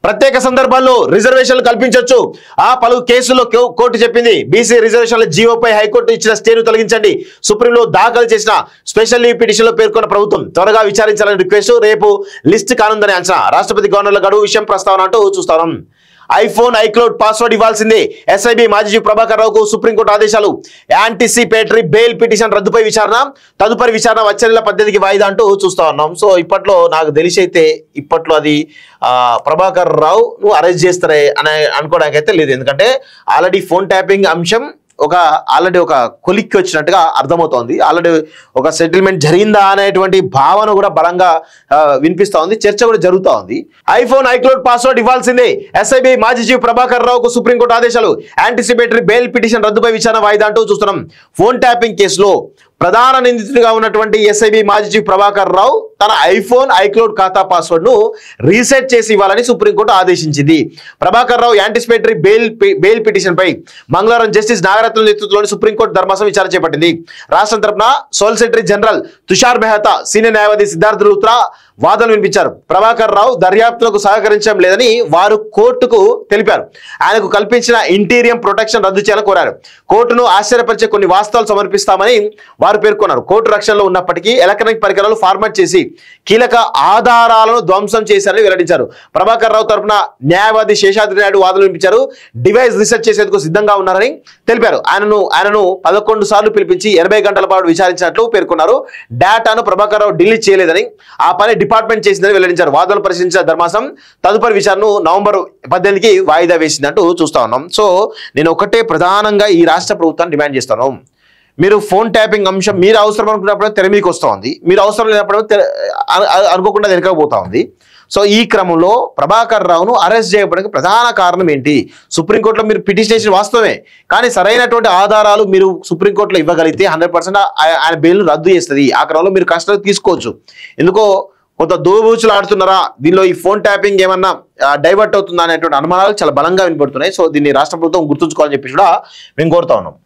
ప్రత్యేక సందర్భాల్లో రిజర్వేషన్లు కల్పించొచ్చు. పలు కేసుల్లో కోర్టు చెప్పింది. బీసీ రిజర్వేషన్ల జీవోపై హైకోర్టు ఇచ్చిన స్టేను తొలగించండి. సుప్రీంలో దాఖలు చేసిన స్పెషల్ లీవ్ పిటిషన్లో పేర్కొన్న ప్రభుత్వం త్వరగా విచారించాలని రిక్వెస్ట్. రేపు లిస్ట్ కానుందని అంచనా. రాష్ట్రపతి గవర్నర్ల గడువు విషయం ప్రస్తావన అంటూ చూస్తాం. ఐఫోన్ ఐక్లౌడ్ పాస్వర్డ్ ఇవ్వాల్సిందే. ఎస్ఐబి మాజీ చీఫ్ ప్రభాకర్ రావుకు సుప్రీంకోర్టు ఆదేశాలు. యాంటిసిపేటరీ బెయిల్ పిటిషన్ రద్దుపై విచారణ. తదుపరి విచారణ వచ్చే నెల 18కి వాయిదా అంటూ చూస్తా ఉన్నాం. సో ఇప్పట్లో నాకు తెలిసి అయితే ఇప్పట్లో అది ప్రభాకర్ రావు అరెస్ట్ చేస్తారే అని అనుకోవడానికి అయితే లేదు. ఎందుకంటే ఆల్రెడీ ఫోన్ ట్యాపింగ్ అంశం ఆల్రెడీ ఒక కొలిక్కి వచ్చినట్టుగా అర్థమవుతోంది. ఆల్రెడీ ఒక సెటిల్మెంట్ జరిగిందా అనేటువంటి భావన కూడా బలంగా వినిపిస్తా ఉంది. చర్చ కూడా జరుగుతూ ఉంది. ఐఫోన్ ఐక్లౌడ్ పాస్వర్డ్ ఇవ్వాల్సిందే. ఎస్ఐబి మాజీ చీఫ్ ప్రభాకర్ రావుకు సుప్రీంకోర్టు ఆదేశాలు. యాంటిసిపేటరీ బెయిల్ పిటిషన్ రద్దుపై విచారణ వాయిదా అంటూ చూస్తున్నాం. ఫోన్ ట్యాపింగ్ కేసులో ప్రధాన నిందితుడిగా ఉన్నటువంటి ఎస్ఐబి మాజీ చీఫ్ ప్రభాకర్ రావు తన ఐఫోన్ ఐక్లౌడ్ ఖాతా పాస్వర్డ్ ను రీసెట్ చేసి ఇవ్వాలని సుప్రీంకోర్టు ఆదేశించింది. Prabhakar Rao anticipatory bail petition పై మంగళవారం జస్టిస్ నాగరత్న నేతృత్వంలోని సుప్రీంకోర్టు ధర్మాసనం విచారణ చేపట్టింది. రాష్ట్రం తరపున సోలిసిటరీ జనరల్ తుషార్ మెహతా, సీనియర్ న్యాయవాది సిద్ధార్థ్ లూత్రా వాదనలు వినిపించారు. ప్రభాకర్ రావు దర్యాప్తులకు సహకరించడం లేదని వారు కోర్టుకు తెలిపారు. ఆయనకు కల్పించిన ఇంటీరియం ప్రొటెక్షన్ రద్దు చేయాలని కోరారు. కోర్టును ఆశ్చర్యపరిచే కొన్ని వాస్తవాలు సమర్పిస్తామని వారు పేర్కొన్నారు. కోర్టు రక్షణలో ఉన్నప్పటికీ ఎలక్ట్రానిక్ పరికరాలు ఫార్మాట్ చేసి కీలక ఆధారాలను ధ్వంసం చేశారని వెల్లడించారు. ప్రభాకర్ రావు తరపున న్యాయవాది శేషాద్రి నాయుడు వాదనలు వినిపించారు. డివైస్ రీసెర్చ్ చేసేందుకు సిద్ధంగా ఉన్నారని తెలిపారు. ఆయనను 11 సార్లు పిలిపించి 80 గంటల పాటు విచారించినట్లు పేర్కొన్నారు. డేటాను ప్రభాకర్ రావు డిలీట్ చేయలేదని, ఆ పని డిపార్ట్మెంట్ చేసిందని వెల్లడించారు. వాదనలు పరిశీలించిన ధర్మాసనం తదుపరి విచారణను నవంబర్ 18కి వాయిదా వేసిందంటూ చూస్తా ఉన్నాం. సో నేను ఒకటే ప్రధానంగా ఈ రాష్ట్ర ప్రభుత్వాన్ని డిమాండ్ చేస్తాను. మీరు ఫోన్ ట్యాపింగ్ అంశం మీరు అవసరం అనుకున్నప్పుడు తెర మీదకి వస్తూ ఉంది, మీరు అవసరం లేనప్పుడు అనుకోకుండా వెనకపోతా ఉంది. సో ఈ క్రమంలో ప్రభాకర్ రావును అరెస్ట్ చేయడానికి ప్రధాన కారణం ఏంటి? సుప్రీంకోర్టులో మీరు పిటిషన్ చేసిన వాస్తవమే, కానీ సరైనటువంటి ఆధారాలు మీరు సుప్రీంకోర్టులో ఇవ్వగలిగితే 100% ఆయన బెయిల్ను రద్దు చేస్తుంది. ఆ క్రమంలో మీరు కస్టడీ తీసుకోవచ్చు. ఎందుకో కొంత దోబూచులు ఆడుతున్నారా, దీనిలో ఈ ఫోన్ ట్యాపింగ్ ఏమన్నా డైవర్ట్ అవుతుందా అనేటువంటి అనుమానాలు చాలా బలంగా వినపడుతున్నాయి. సో దీన్ని రాష్ట్ర ప్రభుత్వం గుర్తుంచుకోవాలని చెప్పి కూడా మేము కోరుతా ఉన్నాం.